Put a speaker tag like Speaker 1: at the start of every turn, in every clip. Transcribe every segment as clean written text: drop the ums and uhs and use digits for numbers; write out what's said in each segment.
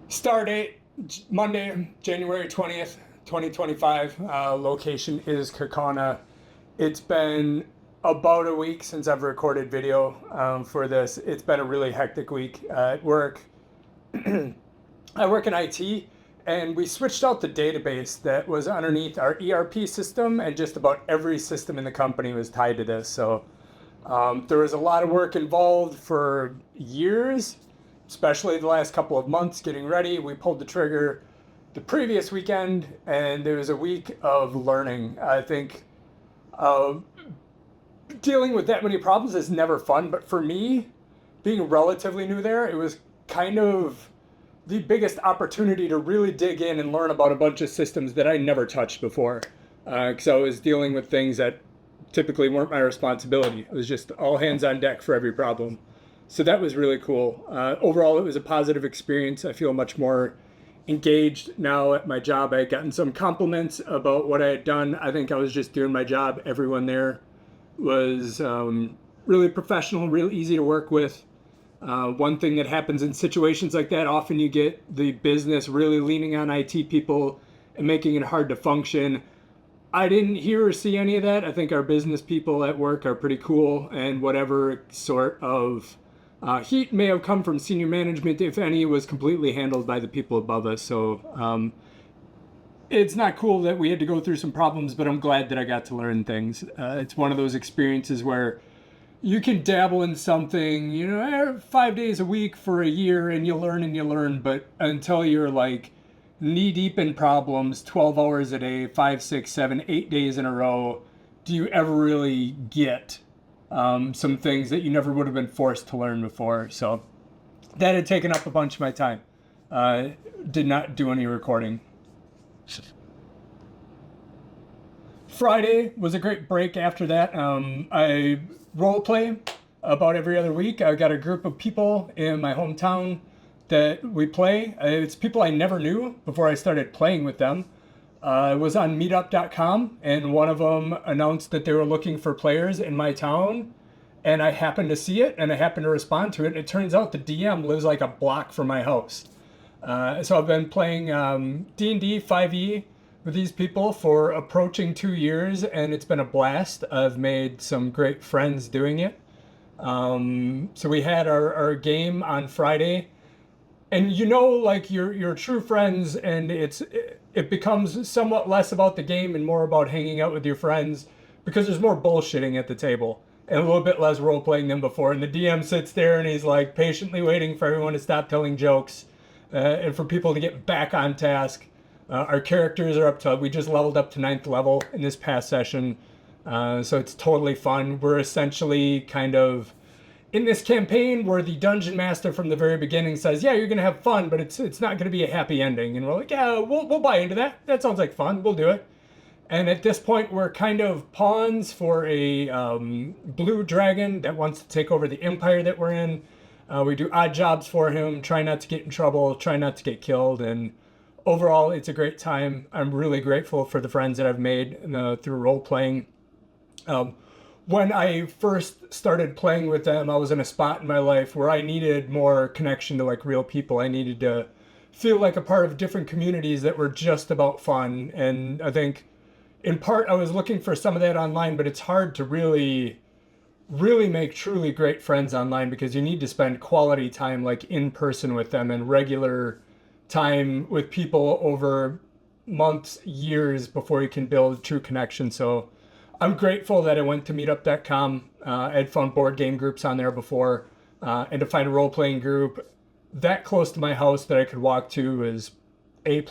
Speaker 1: Start date Monday, January 20th, 2025. Location is Kakana. It's been about a week since I've recorded video for this. It's been a really hectic week at work. I work in IT, and we switched out the database that was underneath our ERP system, and just about every system in the company was tied to this. So there was a lot of work involved for years, especially the last couple of months getting ready. We pulled the trigger the previous weekend, and there was a week of learning. I think dealing with that many problems is never fun, but for me, being relatively new there, it was kind of the biggest opportunity to really dig in and learn about a bunch of systems that I never touched before. Because I was dealing with things that typically weren't my responsibility. It was just all hands on deck for every problem. So that was really cool. Overall, it was a positive experience. I feel much more engaged now at my job. I had gotten some compliments about what I had done. I think I was just doing my job. Everyone there was really professional, real easy to work with. One thing that happens in situations like that, often you get the business really leaning on IT people and making it hard to function. I didn't hear or see any of that. I think our business people at work are pretty cool, and whatever sort of heat may have come from senior management, if any, was completely handled by the people above us. So it's not cool that we had to go through some problems, but I'm glad that I got to learn things. It's one of those experiences where you can dabble in something, 5 days a week for a year, and you learn, but until you're like knee deep in problems, 12 hours a day, 5, 6, 7, 8 days in a row, do you ever really get some things that you never would have been forced to learn before? So that had taken up a bunch of my time. Did not do any recording. Friday was a great break after that. I role play about every other week. I've got a group of people in my hometown that we play. It's people I never knew before I started playing with them. I was on meetup.com, and one of them announced that they were looking for players in my town, and I happened to see it, and I happened to respond to it. It turns out the DM lives like a block from my house. So I've been playing D&D 5e with these people for approaching 2 years, and it's been a blast. I've made some great friends doing it. So we had our game on Friday, and like your true friends, and it becomes somewhat less about the game and more about hanging out with your friends, because there's more bullshitting at the table and a little bit less role playing than before. And the DM sits there and he's like patiently waiting for everyone to stop telling jokes and for people to get back on task. Our characters are we just leveled up to 9th level in this past session. So it's totally fun. We're essentially kind of in this campaign where the dungeon master from the very beginning says, yeah, you're going to have fun, but it's not going to be a happy ending. And we're like, yeah, we'll buy into that. That sounds like fun. We'll do it. And at this point, we're kind of pawns for a blue dragon that wants to take over the empire that we're in. We do odd jobs for him, try not to get in trouble, try not to get killed. And overall, it's a great time. I'm really grateful for the friends that I've made through role playing. When I first started playing with them, I was in a spot in my life where I needed more connection to like real people. I needed to feel like a part of different communities that were just about fun. And I think in part I was looking for some of that online, but it's hard to really make truly great friends online, because you need to spend quality time like in person with them and regular time with people over months, years before you can build true connection. So I'm grateful that I went to meetup.com. I had found board game groups on there before, and to find a role-playing group that close to my house that I could walk to is A+.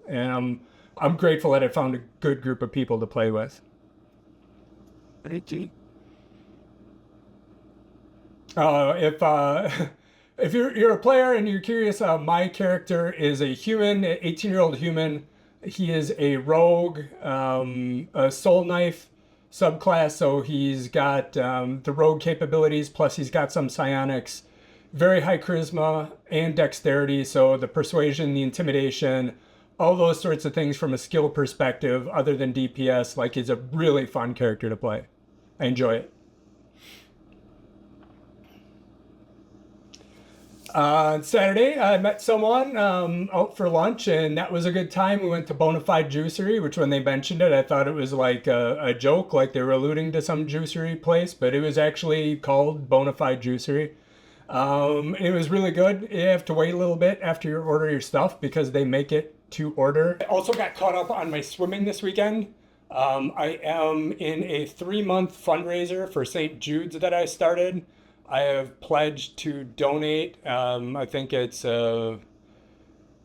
Speaker 1: And I'm grateful that I found a good group of people to play with. If you're a player and you're curious, my character is a human, 18-year-old human. He is a rogue, a soul knife subclass, so he's got the rogue capabilities, plus he's got some psionics, very high charisma and dexterity, so the persuasion, the intimidation, all those sorts of things from a skill perspective other than DPS, like, is a really fun character to play. I enjoy it. On Saturday, I met someone out for lunch, and that was a good time. We went to Bonafide Juicery, which when they mentioned it, I thought it was like a joke, like they were alluding to some juicery place, but it was actually called Bonafide Juicery. It was really good. You have to wait a little bit after you order your stuff because they make it to order. I also got caught up on my swimming this weekend. I am in a 3-month fundraiser for St. Jude's that I started. I have pledged to donate. I think it's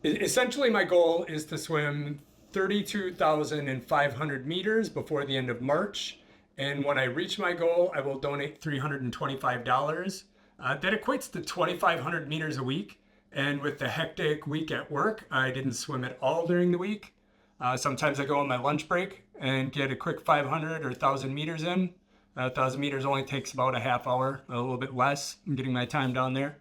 Speaker 1: essentially my goal is to swim 32,500 meters before the end of March. And when I reach my goal, I will donate $325. That equates to 2,500 meters a week. And with the hectic week at work, I didn't swim at all during the week. Sometimes I go on my lunch break and get a quick 500 or 1,000 meters in. 1,000 meters only takes about a half hour, a little bit less. I'm getting my time down there.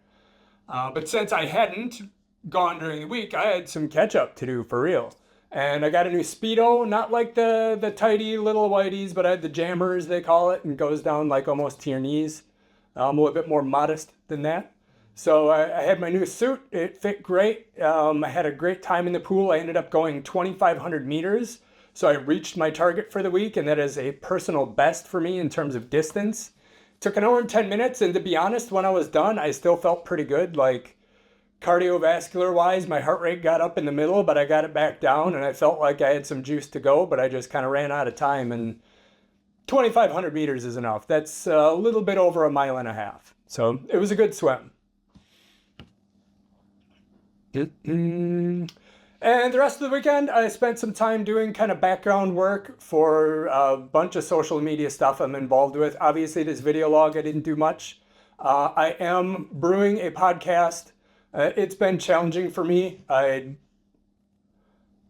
Speaker 1: But since I hadn't gone during the week, I had some catch up to do for real. And I got a new Speedo, not like the tidy little whiteys, but I had the jammers, they call it, and goes down like almost to your knees. I'm a little bit more modest than that. So I had my new suit. It fit great. I had a great time in the pool. I ended up going 2,500 meters. So I reached my target for the week, and that is a personal best for me in terms of distance. Took an hour and 10 minutes, and to be honest, when I was done, I still felt pretty good. Like cardiovascular-wise, my heart rate got up in the middle, but I got it back down, and I felt like I had some juice to go, but I just kind of ran out of time, and 2,500 meters is enough. That's a little bit over 1.5 miles. So it was a good swim. And the rest of the weekend, I spent some time doing kind of background work for a bunch of social media stuff I'm involved with. Obviously, this video log, I didn't do much. I am brewing a podcast. It's been challenging for me. I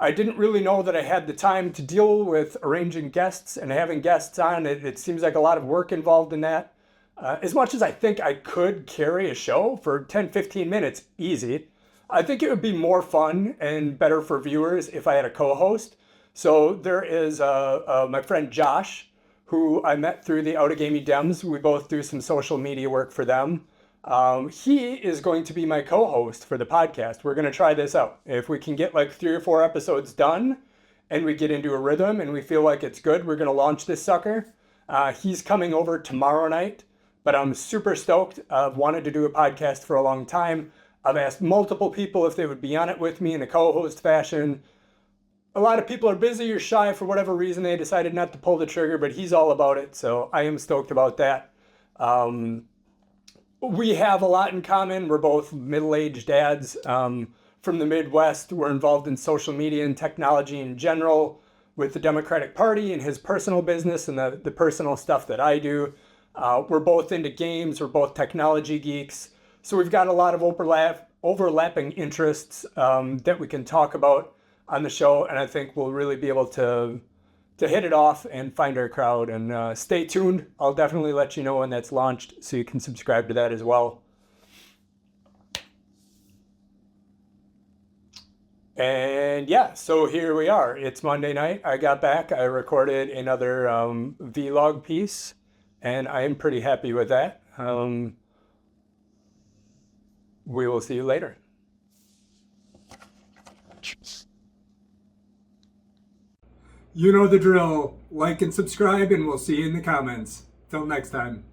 Speaker 1: didn't really know that I had the time to deal with arranging guests and having guests on. It seems like a lot of work involved in that. As much as I think I could carry a show for 10, 15 minutes, easy. I think it would be more fun and better for viewers if I had a co-host. So there is my friend Josh, who I met through the Outagamie Dems. We both do some social media work for them. He is going to be my co-host for the podcast. We're going to try this out. If we can get like 3 or 4 episodes done and we get into a rhythm and we feel like it's good, we're going to launch this sucker. He's coming over tomorrow night, but I'm super stoked. I've wanted to do a podcast for a long time. I've asked multiple people if they would be on it with me in a co-host fashion. A lot of people are busy or shy for whatever reason. They decided not to pull the trigger, but he's all about it, so I am stoked about that. We have a lot in common. We're both middle-aged dads from the Midwest. We're involved in social media and technology in general with the Democratic Party and his personal business and the personal stuff that I do. We're both into games. We're both technology geeks. So we've got a lot of overlapping interests that we can talk about on the show, and I think we'll really be able to hit it off and find our crowd. And stay tuned. I'll definitely let you know when that's launched, so you can subscribe to that as well. And yeah, so here we are. It's Monday night. I got back. I recorded another vlog piece, and I am pretty happy with that. We will see you later. You know the drill. Like and subscribe, and we'll see you in the comments. Till next time.